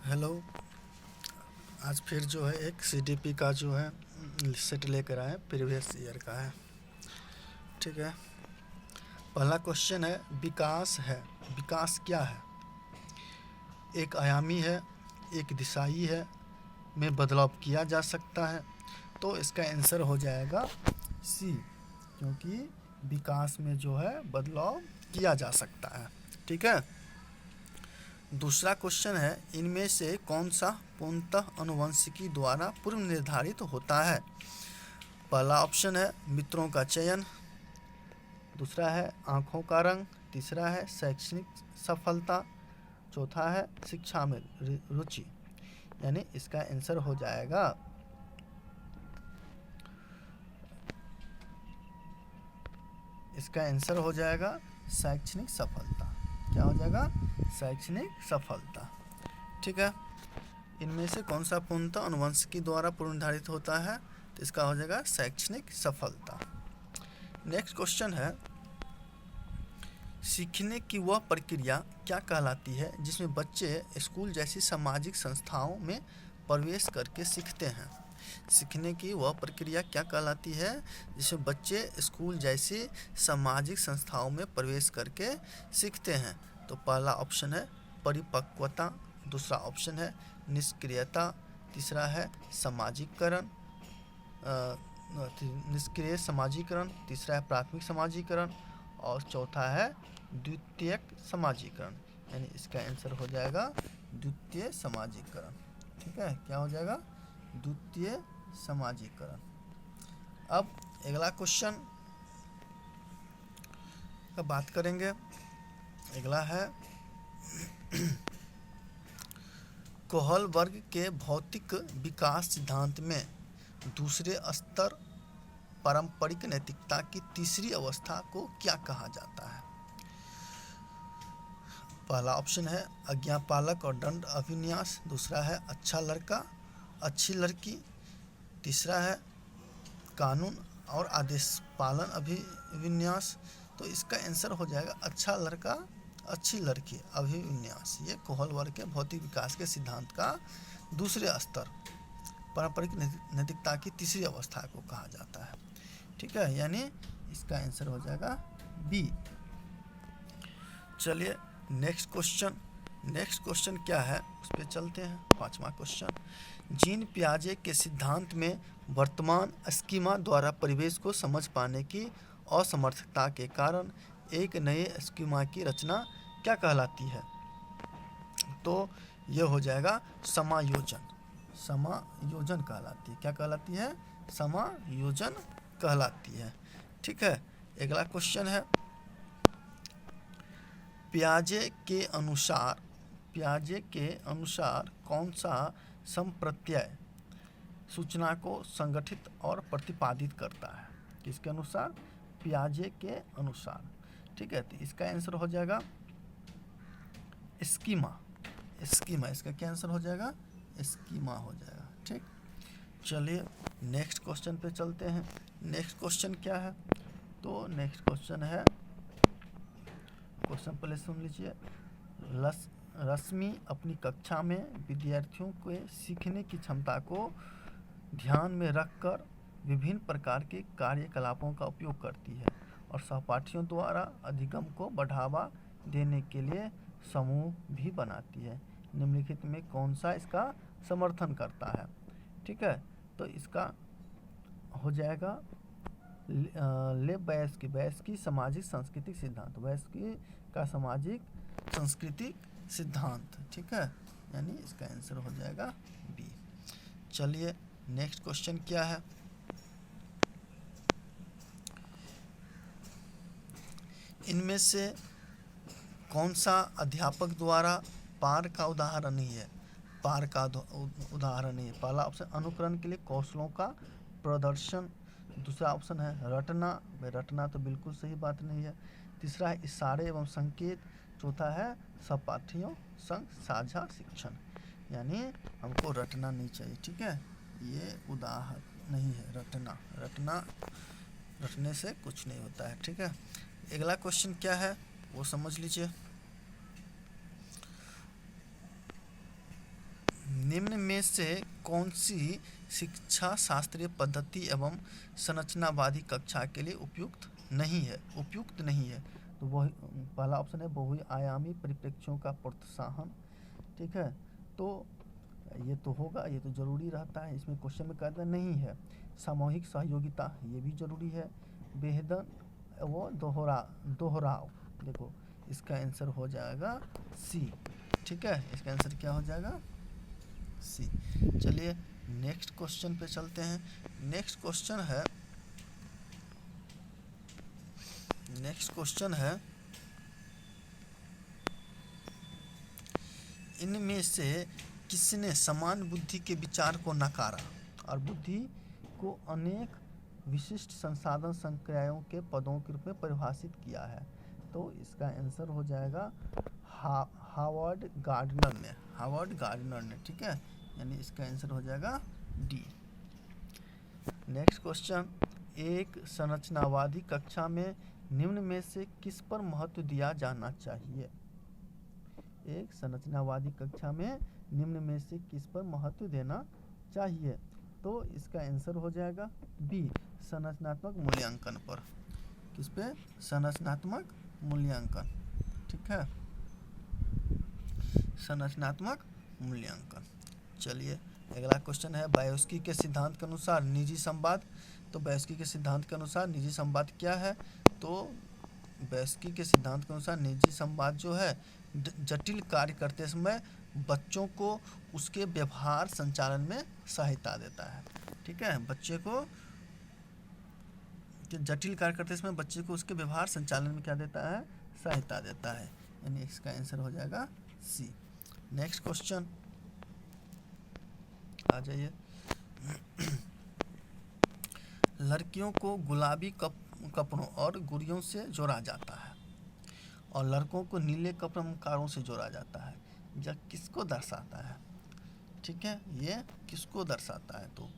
Hello. आज फिर जो है एक सीडीपी का जो है सेट लेकर आए, प्रीवियस ईयर का है। ठीक है। पहला क्वेश्चन है, विकास है। विकास क्या है? एक आयामी है, एक दिशाई है, में बदलाव किया जा सकता है। तो इसका आंसर हो जाएगा सी, क्योंकि विकास में जो है बदलाव किया जा सकता है। ठीक है। दूसरा क्वेश्चन है, इनमें से कौन सा पूर्णतः आनुवंशिकी द्वारा पूर्व निर्धारित होता है? पहला ऑप्शन है मित्रों का चयन, दूसरा है आँखों का रंग, तीसरा है शैक्षणिक सफलता, चौथा है शिक्षा में रुचि। यानी इसका आंसर हो जाएगा शैक्षणिक सफलता। क्या हो जाएगा? शैक्षणिक सफलता। ठीक है। इनमें से कौन सा पूर्णतः आनुवंशिकी द्वारा पूर्व निर्धारित होता है? तो इसका हो जाएगा शैक्षणिक सफलता। नेक्स्ट क्वेश्चन है, सीखने की वह प्रक्रिया क्या कहलाती है जिसमें बच्चे स्कूल जैसी सामाजिक संस्थाओं में प्रवेश करके सीखते हैं? सीखने की वह प्रक्रिया क्या कहलाती है जिसमें बच्चे स्कूल जैसी सामाजिक संस्थाओं में प्रवेश करके सीखते हैं? तो पहला ऑप्शन है परिपक्वता, दूसरा ऑप्शन है निष्क्रियता, तीसरा है समाजीकरण, निष्क्रिय समाजीकरण, तीसरा है प्राथमिक समाजीकरण और चौथा है द्वितीयक समाजीकरण। यानी इसका आंसर हो जाएगा द्वितीय समाजीकरण। ठीक है। क्या हो जाएगा? द्वितीय समाजीकरण। अब अगला क्वेश्चन का बात करेंगे। अगला है कोहलबर्ग के भौतिक विकास सिद्धांत में दूसरे स्तर पारंपरिक नैतिकता की तीसरी अवस्था को क्या कहा जाता है? पहला ऑप्शन है आज्ञापालक और दंड अभिन्यास, दूसरा है अच्छा लड़का अच्छी लड़की, तीसरा है कानून और आदेश पालन अभिविन्यास। तो इसका आंसर हो जाएगा अच्छा लड़का अच्छी लड़की अभिविन्यास। ये कोहलबर्ग के भौतिक विकास के सिद्धांत का दूसरे स्तर पारंपरिक नैतिकता की तीसरी अवस्था को कहा जाता है। ठीक है। यानी इसका आंसर हो जाएगा बी। चलिए नेक्स्ट क्वेश्चन क्या है उस पर चलते हैं। पांचवा क्वेश्चन, जीन पियाजे के सिद्धांत में वर्तमान स्कीमा द्वारा परिवेश को समझ पाने की असमर्थता के कारण एक नए स्कीमा की रचना क्या कहलाती है? तो यह हो जाएगा समायोजन कहलाती है। क्या कहलाती है? समायोजन कहलाती है। ठीक है। अगला क्वेश्चन है, पियाजे के अनुसार कौन सा संप्रत्यय सूचना को संगठित और प्रतिपादित करता है? किसके अनुसार? पियाजे के अनुसार। ठीक है। तो इसका आंसर हो जाएगा स्कीमा। इसका क्या आंसर हो जाएगा? स्कीमा हो जाएगा। ठीक। चलिए नेक्स्ट क्वेश्चन पे चलते हैं। नेक्स्ट क्वेश्चन क्या है? तो नेक्स्ट क्वेश्चन है, क्वेश्चन पहले सुन लीजिए। रश्मि अपनी कक्षा में विद्यार्थियों के सीखने की क्षमता को ध्यान में रखकर विभिन्न प्रकार के कार्यकलापों का उपयोग करती है और सहपाठियों द्वारा अधिगम को बढ़ावा देने के लिए समूह भी बनाती है। निम्नलिखित में कौन सा इसका समर्थन करता है? ठीक है। तो इसका हो जाएगा वयस्की सामाजिक सांस्कृतिक सिद्धांत, वयस्की का सामाजिक सांस्कृतिक सिद्धांत। ठीक है। यानी इसका आंसर हो जाएगा बी। चलिए नेक्स्ट क्वेश्चन क्या है? इनमें से कौन सा अध्यापक द्वारा पार का उदाहरण नहीं है? पहला ऑप्शन अनुकरण के लिए कौशलों का प्रदर्शन, दूसरा ऑप्शन है रटना तो बिल्कुल सही बात नहीं है, तीसरा है इशारे एवं संकेत, चौथा है सहपाठियों संग साझा शिक्षण। यानी हमको रटना नहीं चाहिए। ठीक है। ये उदाहरण नहीं है। रटने से कुछ नहीं होता है। ठीक है। अगला क्वेश्चन क्या है वो समझ लीजिए। में से कौन सी शिक्षा शास्त्रीय पद्धति एवं संरचनावादी कक्षा के लिए उपयुक्त नहीं है? तो वही पहला ऑप्शन है बहुआयामी परिप्रेक्ष्यों का प्रोत्साहन। ठीक है, तो ये तो होगा, ये तो जरूरी रहता है। इसमें क्वेश्चन में कहता नहीं है। सामूहिक सहयोगिता, ये भी जरूरी है। बेहदन वो दोहराव, देखो इसका आंसर हो जाएगा सी। ठीक है, इसका आंसर क्या हो जाएगा? सी। चलिए नेक्स्ट क्वेश्चन पे चलते हैं। नेक्स्ट क्वेश्चन है इनमें से किसने समान बुद्धि के विचार को नकारा और बुद्धि को अनेक विशिष्ट संसाधन संकायों के पदों के रूप में परिभाषित किया है? तो इसका आंसर हो जाएगा हावर्ड गार्डनर ने। ठीक है, यानी इसका आंसर हो जाएगा डी। नेक्स्ट क्वेश्चन, एक संरचनावादी कक्षा में निम्न में से किस पर महत्व दिया जाना चाहिए? एक संरचनावादी कक्षा में निम्न में से किस पर महत्व देना चाहिए? तो इसका आंसर हो जाएगा बी, संरचनात्मक मूल्यांकन पर। किस पे? संरचनात्मक मूल्यांकन। ठीक है, संरचनात्मक मूल्यांकन। चलिए अगला क्वेश्चन है बायोस्की के सिद्धांत के अनुसार निजी संवाद। तो बायोस्की के सिद्धांत के अनुसार निजी संवाद क्या है? तो बायोस्की के सिद्धांत के अनुसार निजी संवाद जो है जटिल कार्य करते समय बच्चों को उसके व्यवहार संचालन में सहायता देता है। ठीक है, बच्चे को जटिल कार्य करते समय बच्चे को उसके व्यवहार संचालन में क्या देता है? सहायता देता है, यानी इसका आंसर हो जाएगा सी। नेक्स्ट क्वेश्चन आ जाइए। लड़कियों को गुलाबी कपड़ों और गुड़ियों से जोड़ा जाता है और लड़कों को नीले कपड़ों कारों से जोड़ा जाता है। यह किसको दर्शाता है? ठीक है, ये किसको दर्शाता है? तो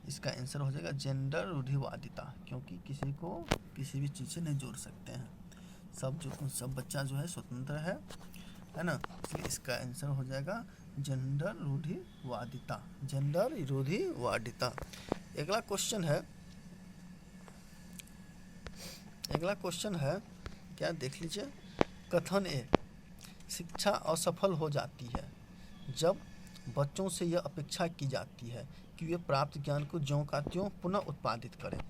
इसका आंसर हो जाएगा जेंडर रूढ़िवादिता, क्योंकि किसी को किसी भी चीज़ से नहीं जोड़ सकते हैं। सब बच्चा जो है स्वतंत्र है ना, इसलिए इसका आंसर हो जाएगा जेंडर रूढ़िवादिता। अगला क्वेश्चन है क्या, देख लीजिए। कथन ए, शिक्षा असफल हो जाती है जब बच्चों से यह अपेक्षा की जाती है कि वे प्राप्त ज्ञान को ज्यों का त्यों पुनः उत्पादित करें।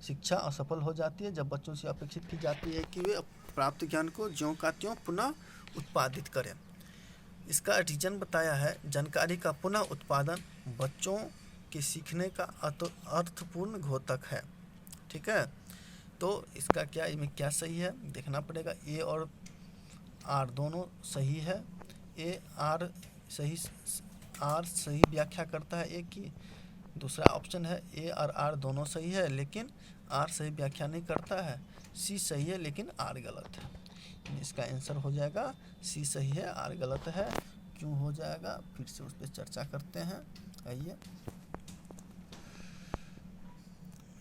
शिक्षा असफल हो जाती है जब बच्चों से अपेक्षित की जाती है कि वे प्राप्त ज्ञान को ज्यों का त्यों पुनः उत्पादित करें। इसका रीजन बताया है, जानकारी का पुनः उत्पादन बच्चों के सीखने का अर्थपूर्ण घोतक है। ठीक है, तो इसका क्या सही है देखना पड़ेगा। ए और आर दोनों सही है। आर सही व्याख्या करता है ए की। दूसरा ऑप्शन है ए और आर दोनों सही है लेकिन आर सही व्याख्या नहीं करता है। सी सही है लेकिन आर गलत है। इसका आंसर हो जाएगा सी सही है, आर गलत है। क्यों हो जाएगा, फिर से उस पर चर्चा करते हैं। आइए,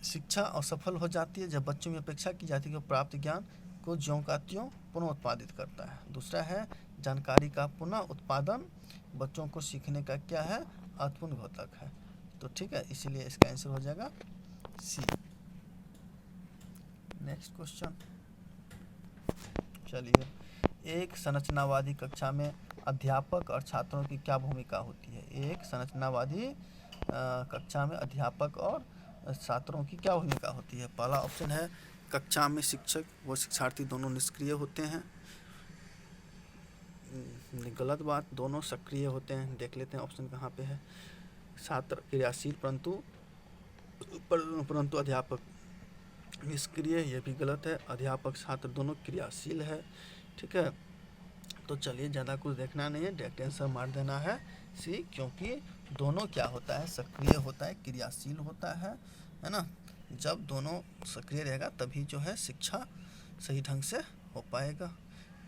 शिक्षा असफल हो जाती है जब बच्चों में अपेक्षा की जाती है कि प्राप्त ज्ञान को ज्यों का त्यों पुनः उत्पादित करता है। दूसरा है जानकारी का पुनः उत्पादन बच्चों को सीखने का क्या है? अर्थपूर्ण घोतक है। तो ठीक है, इसीलिए इसका आंसर हो जाएगा सी। नेक्स्ट क्वेश्चन, चलिए। एक संरचनावादी कक्षा में अध्यापक और छात्रों की क्या भूमिका होती है? एक संरचनावादी कक्षा में अध्यापक और छात्रों की क्या भूमिका होती है? पहला ऑप्शन है कक्षा में शिक्षक व शिक्षार्थी दोनों निष्क्रिय होते हैं। गलत बात, दोनों सक्रिय होते हैं। देख लेते हैं ऑप्शन कहाँ पे है। छात्र क्रियाशील परंतु अध्यापक निष्क्रिय, ये भी गलत है। अध्यापक छात्र दोनों क्रियाशील है। ठीक है, तो चलिए ज़्यादा कुछ देखना नहीं है, डायरेक्ट आंसर मार देना है सी, क्योंकि दोनों क्या होता है? सक्रिय होता है, क्रियाशील होता है ना। जब दोनों सक्रिय रहेगा तभी जो है शिक्षा सही ढंग से हो पाएगा।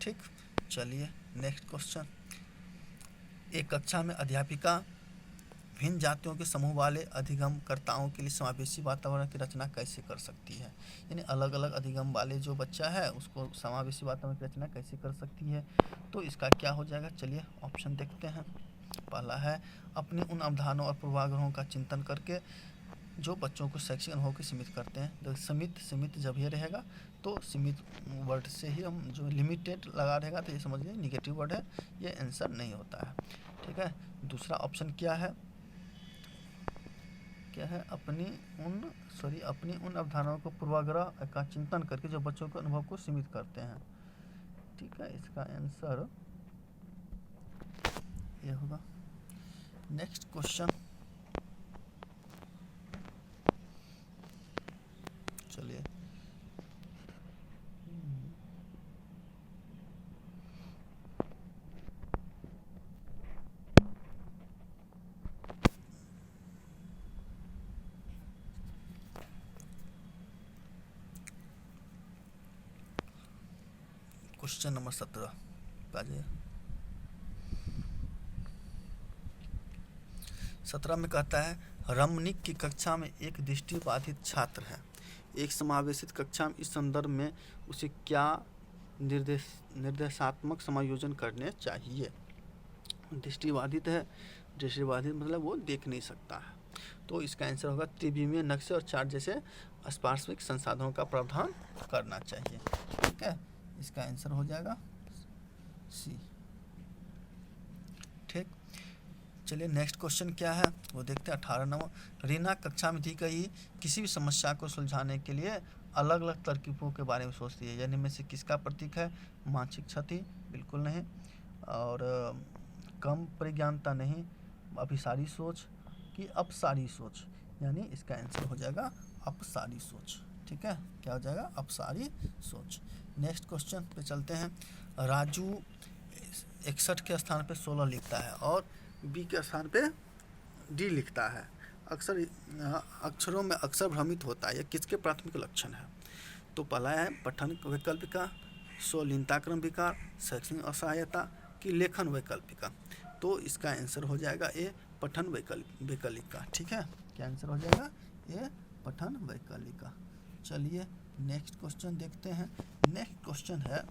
ठीक, चलिए नेक्स्ट क्वेश्चन। एक कक्षा में अध्यापिका भिन्न जातियों के समूह वाले अधिगमकर्ताओं के लिए समावेशी वातावरण की रचना कैसे कर सकती है? यानी अलग अलग अधिगम वाले जो बच्चा है उसको समावेशी वातावरण की रचना कैसे कर सकती है? तो इसका क्या हो जाएगा, चलिए ऑप्शन देखते हैं। पहला है अपनी उन अवधारणाओं और पूर्वाग्रहों का चिंतन करके जो बच्चों को शैक्षिक अनुभव को सीमित करते हैं। तो सीमित जब ये रहेगा तो सीमित वर्ड से ही हम जो लिमिटेड लगा रहेगा तो ये समझिए निगेटिव वर्ड है, ये आंसर नहीं होता है। ठीक है, दूसरा ऑप्शन क्या है अपनी उन अवधारणाओं को पूर्वाग्रह का चिंतन करके जो बच्चों के अनुभव को सीमित करते हैं। ठीक है, इसका आंसर ये होगा। नेक्स्ट क्वेश्चन, चलिए क्वेश्चन नंबर 17 आ जाइए। 17 में कहता है रमणीक की कक्षा में एक दृष्टिबाधित छात्र है। एक समावेशित कक्षा में इस संदर्भ में उसे क्या निर्देशात्मक समायोजन करने चाहिए। दृष्टिबाधित है, दृष्टिबाधित मतलब वो देख नहीं सकता है, तो इसका आंसर होगा त्रिविमीय नक्शे और चार्ट जैसे पार्श्विक संसाधनों का प्रावधान करना चाहिए। ठीक है, इसका आंसर हो जाएगा सी। ठीक, चलिए नेक्स्ट क्वेश्चन क्या है वो देखते हैं। 18 नंबर, रीना कक्षा में दी गई किसी भी समस्या को सुलझाने के लिए अलग अलग तरकीबों के बारे में सोचती है। यानी में से किसका प्रतीक है? मानसिक क्षति बिल्कुल नहीं, और कम परिज्ञानता नहीं, अभिसारी सोच कि अपसारी सोच, यानी इसका आंसर हो जाएगा अपसारी सोच। ठीक है, क्या हो जाएगा? अपसारी सोच। नेक्स्ट क्वेश्चन पे चलते हैं। राजू 61 के स्थान पे 16 लिखता है और बी के स्थान पे डी लिखता है। अक्षरों में अक्सर भ्रमित होता है, यह किसके प्राथमिक लक्षण है? तो पहला है पठन वैकल्पिका, स्वलीनताक्रम विकार, शैक्षणिक असहायता की लेखन वैकल्पिका। तो इसका आंसर हो जाएगा ए पठन वैकल्पिका। ठीक है, क्या आंसर हो जाएगा? ए पठन वैकल्पिका। चलिए नेक्स्ट क्वेश्चन देखते हैं। नेक्स्ट क्वेश्चन है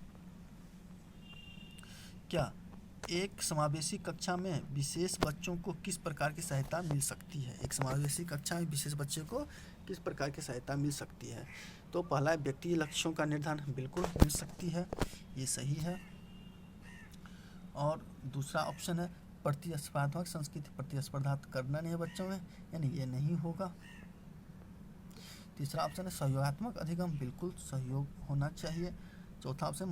क्या एक समावेशी कक्षा में विशेष बच्चों को किस प्रकार की सहायता मिल सकती है? एक समावेशी कक्षा में विशेष बच्चे को किस प्रकार की सहायता मिल सकती है? तो पहला व्यक्ति लक्ष्यों का निर्धारण बिल्कुल मिल सकती है, ये सही है। और दूसरा ऑप्शन है प्रतिस्पर्धात्मक संस्कृति, प्रतिस्पर्धा करना नहीं है बच्चों में, यानी ये नहीं होगा। तीसरा ऑप्शन है सहयोगात्मक अधिगम, बिल्कुल सहयोग होना चाहिए। चौथा ऑप्शन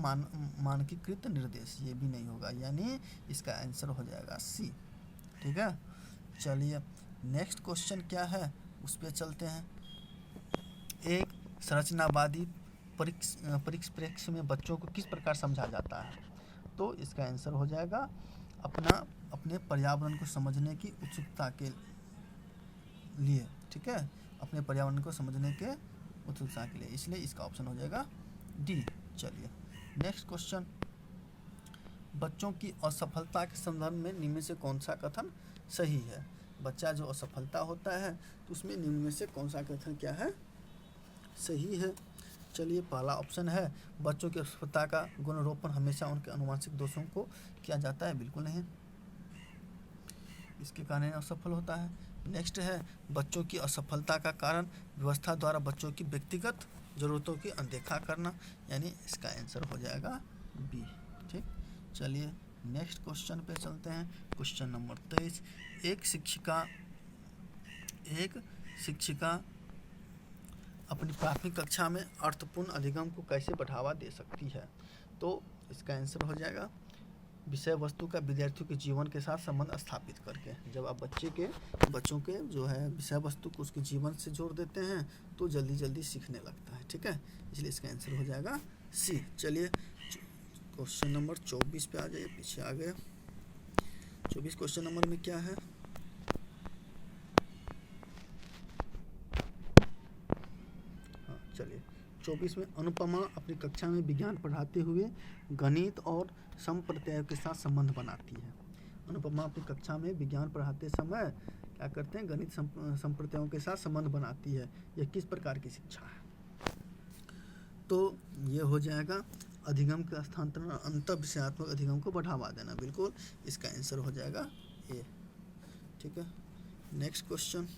मानकीकृत निर्देश, ये भी नहीं होगा, यानी इसका आंसर हो जाएगा सी। ठीक है, चलिए नेक्स्ट क्वेश्चन क्या है उस पर चलते हैं। एक संरचनावादी परिप्रेक्ष्य में बच्चों को किस प्रकार समझा जाता है? तो इसका आंसर हो जाएगा अपने पर्यावरण को समझने की उत्सुकता के लिए। ठीक है, अपने पर्यावरण को समझने के उत्सुकता के लिए, इसलिए इसका ऑप्शन हो जाएगा डी। चलिए नेक्स्ट क्वेश्चन, बच्चों की असफलता के संदर्भ में निम्न में से कौन सा कथन सही है? बच्चा जो असफलता होता है तो उसमें निम्न में से कौन सा कथन क्या है? सही है। चलिए पहला ऑप्शन है बच्चों की असफलता का गुणारोपण हमेशा उनके अनुवांशिक दोषों को किया जाता है, बिल्कुल नहीं, इसके कारण असफल होता है। नेक्स्ट है बच्चों की असफलता का कारण व्यवस्था द्वारा बच्चों की व्यक्तिगत ज़रूरतों की अनदेखा करना, यानी इसका आंसर हो जाएगा बी। ठीक, चलिए नेक्स्ट क्वेश्चन पे चलते हैं। क्वेश्चन नंबर 23, एक शिक्षिका अपनी प्राथमिक कक्षा में अर्थपूर्ण अधिगम को कैसे बढ़ावा दे सकती है? तो इसका आंसर हो जाएगा विषय वस्तु का विद्यार्थियों के जीवन के साथ संबंध स्थापित करके। जब आप बच्चों के जो है विषय वस्तु को उसके जीवन से जोड़ देते हैं तो जल्दी जल्दी सीखने लगता है। ठीक है, इसलिए इसका आंसर हो जाएगा सी। चलिए क्वेश्चन नंबर 24 पे आ जाइए, पीछे आ गए। 24 क्वेश्चन नंबर में क्या है? हाँ चलिए 24 में अनुपमा अपनी कक्षा में विज्ञान पढ़ाते हुए गणित और समप्रत्ययों के साथ संबंध बनाती है। अनुपमा अपनी कक्षा में विज्ञान पढ़ाते समय क्या करते हैं? गणित समप्रत्ययों के साथ संबंध बनाती है। यह किस प्रकार की शिक्षा है? तो ये हो जाएगा अधिगम के स्थानांतरण, अंतर विषयात्मक अधिगम को बढ़ावा देना, बिल्कुल इसका आंसर हो जाएगा ए। ठीक है, नेक्स्ट क्वेश्चन।